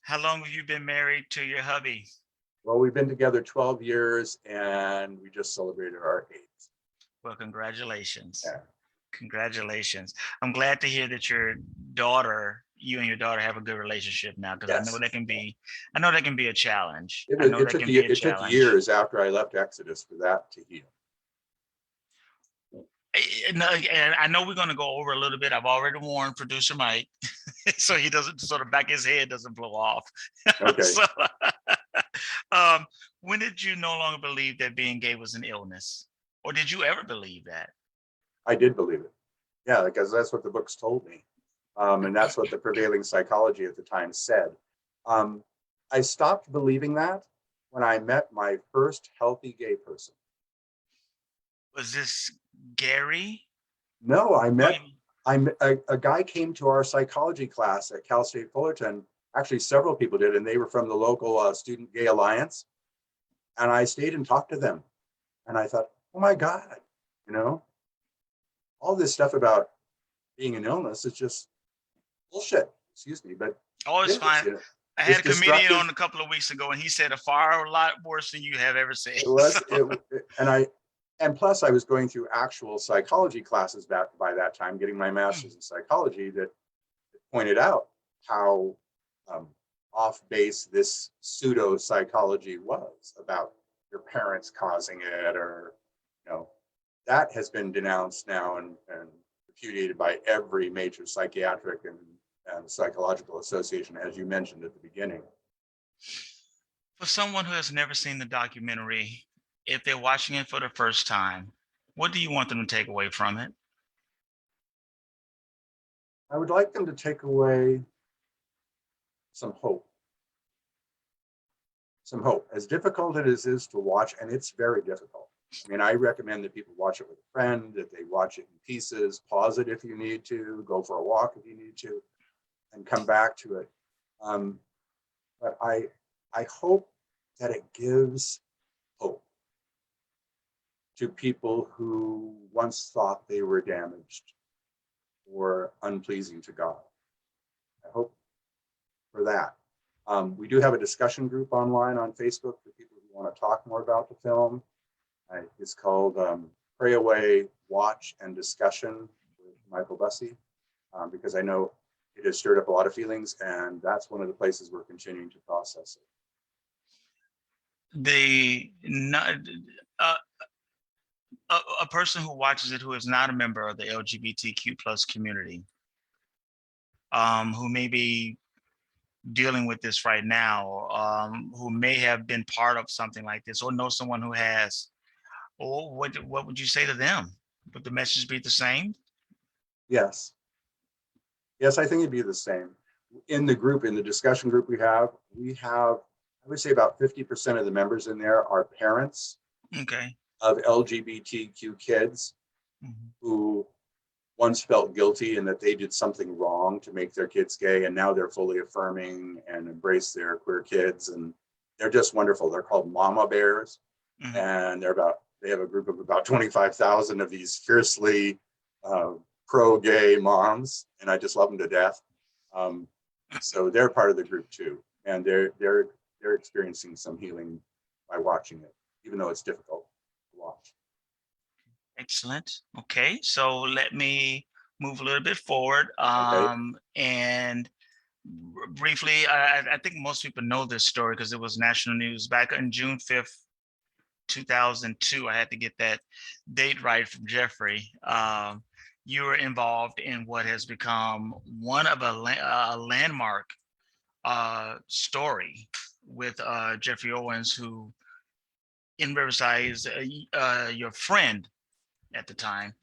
How long have you been married to your hubby? Well, we've been together 12 years, and we just celebrated our 8th. Well, congratulations. Yeah. Congratulations. I'm glad to hear that you and your daughter have a good relationship now, because I know that can be a challenge. It took years after I left Exodus for that to heal. And I know we're going to go over a little bit. I've already warned producer Mike, so he doesn't sort of back his head doesn't blow off. Okay. So, when did you no longer believe that being gay was an illness, or did you ever believe that? I did believe it. Yeah, because that's what the books told me. And that's what the prevailing psychology at the time said. I stopped believing that when I met my first healthy gay person. Was this Gary? No, I met A guy came to our psychology class at Cal State Fullerton. Actually, several people did, and they were from the local Student Gay Alliance. And I stayed and talked to them. And I thought, oh my God, you know, all this stuff about being an illness is just bullshit. Excuse me, but Oh, it's fine. You know, I had a comedian destructive. on a couple of weeks ago, and he said a far lot worse than you have ever said. It was, So- and plus I was going through actual psychology classes back by that time, getting my master's in psychology, that pointed out how off base this pseudo psychology was about your parents causing it, or, you know, that has been denounced now and repudiated by every major psychiatric and psychological association, as you mentioned at the beginning. For someone who has never seen the documentary, if they're watching it for the first time, what do you want them to take away from it? I would like them to take away some hope. Some hope. As difficult as it is to watch, and it's very difficult. I mean, I recommend that people watch it with a friend, that they watch it in pieces, pause it if you need to, go for a walk if you need to, and come back to it. But I hope that it gives hope to people who once thought they were damaged or unpleasing to God. I hope for that. We do have a discussion group online on Facebook for people who want to talk more about the film. It's called Pray Away, Watch, and Discussion with Michael Bussee, because I know it has stirred up a lot of feelings, and that's one of the places we're continuing to process it. A person who watches it who is not a member of the LGBTQ plus community, who may be dealing with this right now, who may have been part of something like this or know someone who has, or what would you say to them? Would the message be the same? Yes. Yes, I think it'd be the same. In the group, in the discussion group we have, I would say about 50% of the members in there are parents of LGBTQ kids who once felt guilty and that they did something wrong to make their kids gay, and now they're fully affirming and embrace their queer kids, and they're just wonderful. They're called Mama Bears, and they have a group of about 25,000 of these fiercely pro-gay moms, and I just love them to death. So they're part of the group too, and they're experiencing some healing by watching it, even though it's difficult to watch. Excellent. Okay, so let me move a little bit forward. And briefly, I think most people know this story because it was national news back on June 5th, 2002. I had to get that date right from Jeffrey. You were involved in what has become one of a landmark story with Jeffrey Owens, who in Riverside is your friend at the time,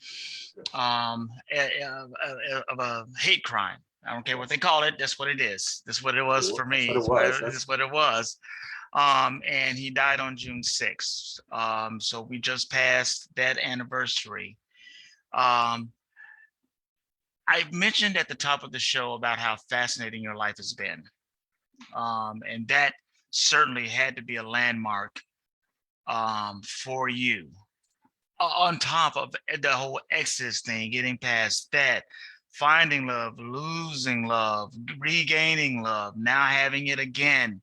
of a hate crime. I don't care what they call it. That's what it is. That's what it was for me. That's what it was. And he died on June 6th. So we just passed that anniversary. I mentioned at the top of the show about how fascinating your life has been. And that certainly had to be a landmark for you. On top of the whole Exodus thing, getting past that, finding love, losing love, regaining love, now having it again.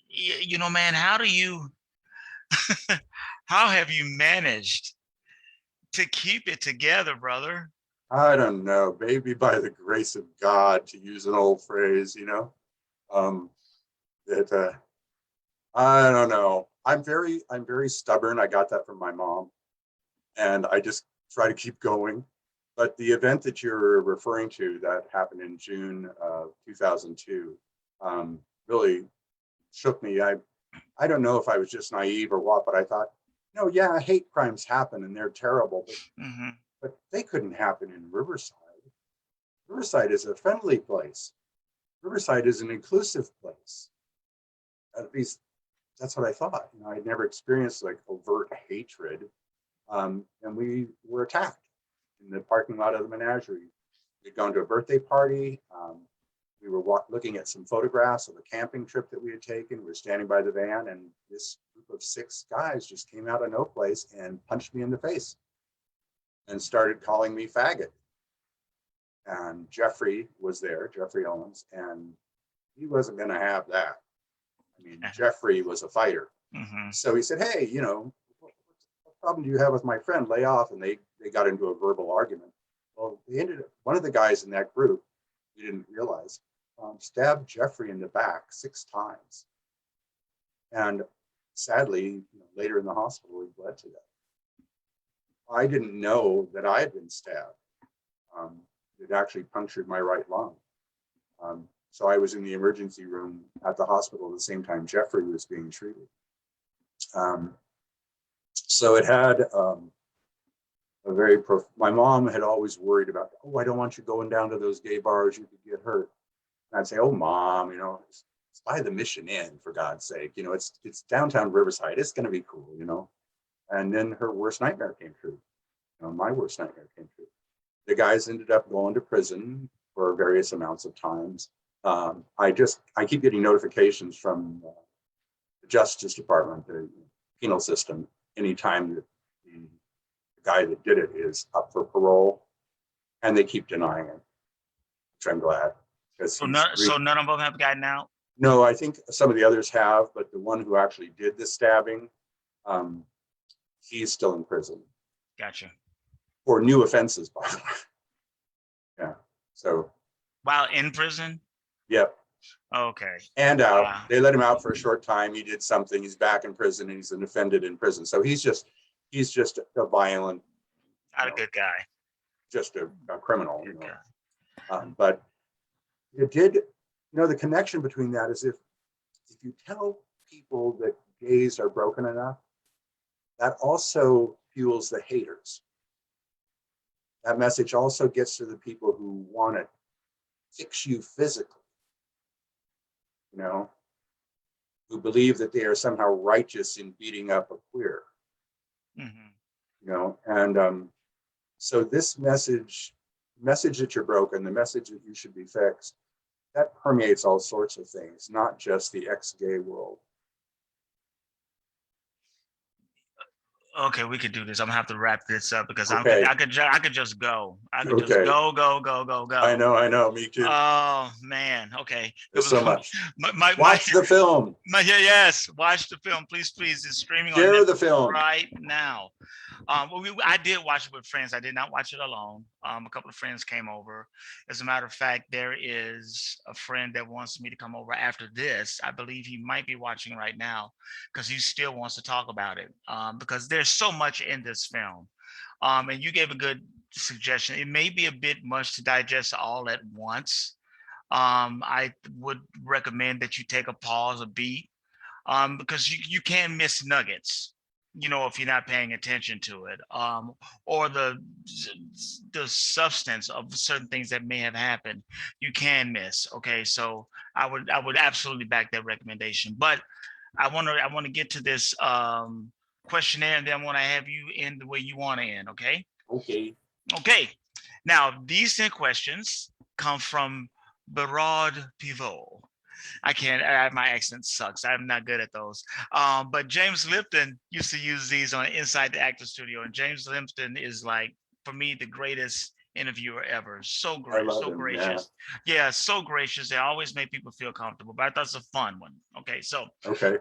You know, man, how have you managed to keep it together, brother? I don't know, maybe by the grace of God, to use an old phrase, you know, I don't know. I'm very stubborn. I got that from my mom, and I just try to keep going. But the event that you're referring to that happened in June of 2002 really shook me. I don't know if I was just naive or what, but I thought, no, yeah, hate crimes happen and they're terrible, but they couldn't happen in Riverside. Riverside is a friendly place. Riverside is an inclusive place. At least that's what I thought. You know, I'd never experienced like overt hatred, and we were attacked. in the parking lot of the menagerie. We'd gone to a birthday party. We were looking at some photographs of a camping trip that we had taken. We were standing by the van, and this group of 6 guys just came out of no place and punched me in the face and started calling me faggot. And Jeffrey was there, Jeffrey Owens, and he wasn't going to have that. I mean, Jeffrey was a fighter. So he said, hey, you know, what problem do you have with my friend? Lay off. And they got into a verbal argument. Well, they ended up, one of the guys in that group, we didn't realize, stabbed Jeffrey in the back 6 times. And sadly, you know, later in the hospital, he bled to death. I didn't know that I had been stabbed. It actually punctured my right lung. So I was in the emergency room at the hospital at the same time Jeffrey was being treated. So it had a very, my mom had always worried about, oh, I don't want you going down to those gay bars, you could get hurt. And I'd say, oh, Mom, you know, it's by the Mission Inn, for God's sake, you know, it's downtown Riverside, it's gonna be cool, you know. And then her worst nightmare came true. You know, my worst nightmare came true. The guys ended up going to prison for various amounts of times. I keep getting notifications from the Justice Department, the penal system, anytime that the guy that did it is up for parole, and they keep denying it, which I'm glad. So none of them have gotten out? No, I think some of the others have, but the one who actually did the stabbing, he's still in prison. Gotcha. For new offenses, by the way. Yeah, so. While in prison? Yep. Okay. And out. Wow. They let him out for a short time. He did something. He's back in prison, and he's an offended in prison. So he's just a violent. Not a good guy. Just a criminal. You know. But it did. You know, the connection between that is if you tell people that gays are broken enough, that also fuels the haters. That message also gets to the people who want to fix you physically, you know, who believe that they are somehow righteous in beating up a queer, you know, and so this message that you're broken, the message that you should be fixed, that permeates all sorts of things, not just the ex-gay world. Okay, we could do this. I'm gonna have to wrap this up because I could just go. I could just go. I know, me too. Oh man, okay. There's so much. Watch the film. Yes, watch the film, please. It's streaming Share on Netflix the film right now. I did watch it with friends. I did not watch it alone. A couple of friends came over. As a matter of fact, there is a friend that wants me to come over after this. I believe he might be watching right now because he still wants to talk about it because there's so much in this film. And you gave a good suggestion. It may be a bit much to digest all at once. I would recommend that you take a pause, a beat, because you can miss nuggets, you know, if you're not paying attention to it, or the substance of certain things that may have happened, you can miss. Okay, so I would absolutely back that recommendation. But I want to get to this questionnaire, and then I want to have you end the way you want to end. Okay. Okay. Now these 10 questions come from Barad Pivot. My accent sucks. I'm not good at those. But James Lipton used to use these on Inside the Actor Studio. And James Lipton is, like, for me, the greatest interviewer ever. So great, so gracious. Yeah, so gracious. They always make people feel comfortable. But I thought it's a fun one. Okay, so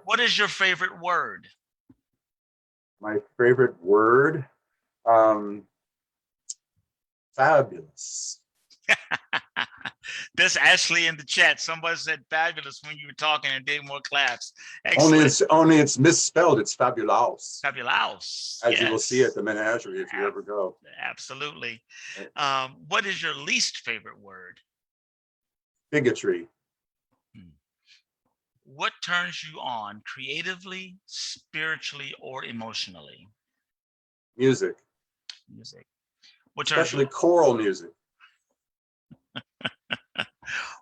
what is your favorite word? My favorite word? Fabulous. This actually in the chat, somebody said fabulous when you were talking and did more claps. Only it's misspelled. It's fabulous. Fabulous. As you will see at the menagerie if you ever go. Absolutely. What is your least favorite word? Bigotry. What turns you on creatively, spiritually, or emotionally? Music. Especially choral music.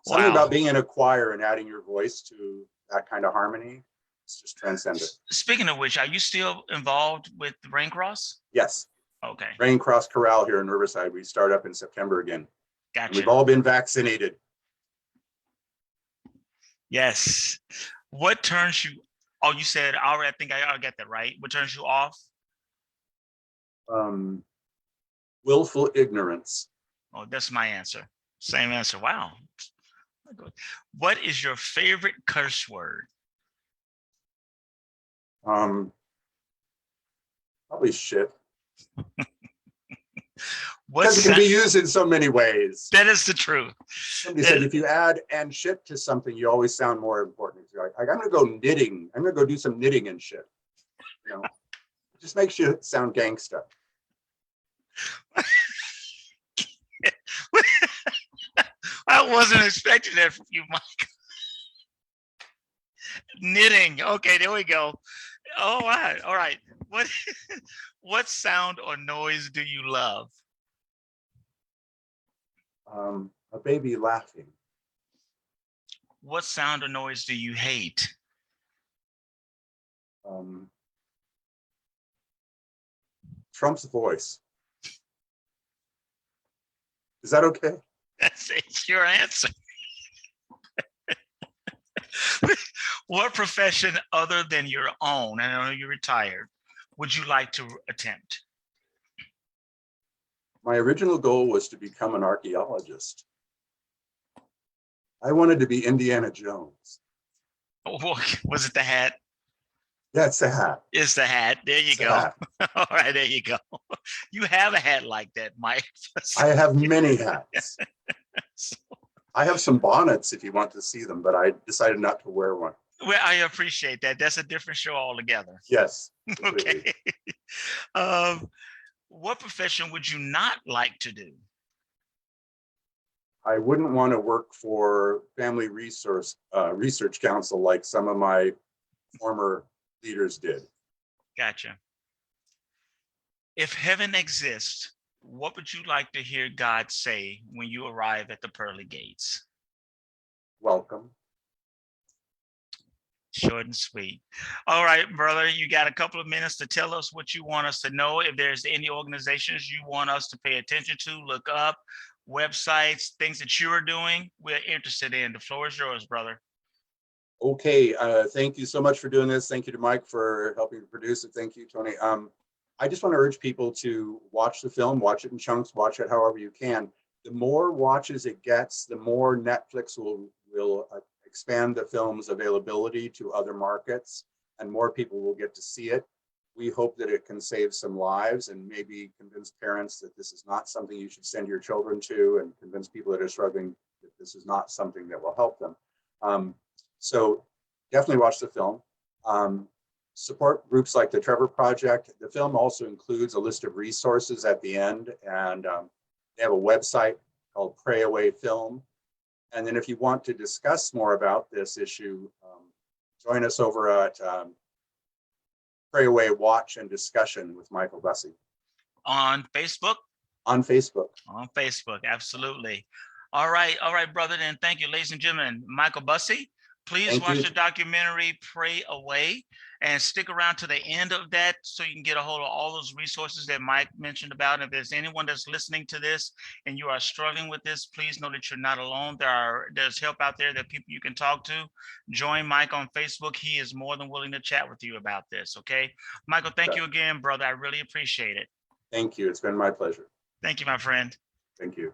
Something about being in a choir and adding your voice to that kind of harmony. It's just transcendent. Speaking of which, are you still involved with the Rain Cross? Yes. Okay. Rain Cross Corral here in Riverside. We start up in September again. Gotcha. And we've all been vaccinated. Yes. What turns you? Oh, you said already. I think I got that right. What turns you off? Willful ignorance. Oh, that's my answer. Same answer. Wow. What is your favorite curse word? Probably shit. Because it can be used in so many ways. That is the truth. Somebody said if you add and shit to something, you always sound more important. You're like, I'm gonna go knitting. I'm gonna go do some knitting and shit. You know, it just makes you sound gangsta. I wasn't expecting that from you, Mike. Knitting. Okay, there we go. All right. All right. What sound or noise do you love? A baby laughing. What sound or noise do you hate? Trump's voice. Is that okay? It's your answer. What profession other than your own, and I know you're retired, would you like to attempt? My original goal was to become an archaeologist. I wanted to be Indiana Jones. Oh, was it the hat? That's the hat. It's the hat. There you go. All right, there you go. You have a hat like that, Mike. I have many hats. I have some bonnets if you want to see them, but I decided not to wear one. Well, I appreciate that. That's a different show altogether. Yes. Okay. What profession would you not like to do? I wouldn't want to work for Family Research Council like some of my former leaders did. Gotcha. If heaven exists, what would you like to hear God say when you arrive at the pearly gates? Welcome. Short and sweet. All right, brother, you got a couple of minutes to tell us what you want us to know. If there's any organizations you want us to pay attention to, look up, websites, things that you are doing, we're interested in. The floor is yours, brother. Okay, thank you so much for doing this. Thank you to Mike for helping to produce it. Thank you, Tony. I just want to urge people to watch the film, watch it in chunks, watch it however you can. The more watches it gets, the more Netflix will expand the film's availability to other markets, and more people will get to see it. We hope that it can save some lives and maybe convince parents that this is not something you should send your children to, and convince people that are struggling that this is not something that will help them. So definitely watch the film. Support groups like the Trevor Project. The film also includes a list of resources at the end, and they have a website called Pray Away Film. And then if you want to discuss more about this issue, join us over at Pray Away Watch and Discussion with Michael Bussee. On Facebook? On Facebook. On Facebook, absolutely. All right, brother, then thank you, ladies and gentlemen. Michael Bussee, please watch the documentary Pray Away, and stick around to the end of that so you can get a hold of all those resources that Mike mentioned about. And if there's anyone that's listening to this and you are struggling with this, please know that you're not alone. There's help out there that people you can talk to. Join Mike on Facebook. He is more than willing to chat with you about this, okay? Michael, thank you again, brother. I really appreciate it. Thank you. It's been my pleasure. Thank you, my friend. Thank you.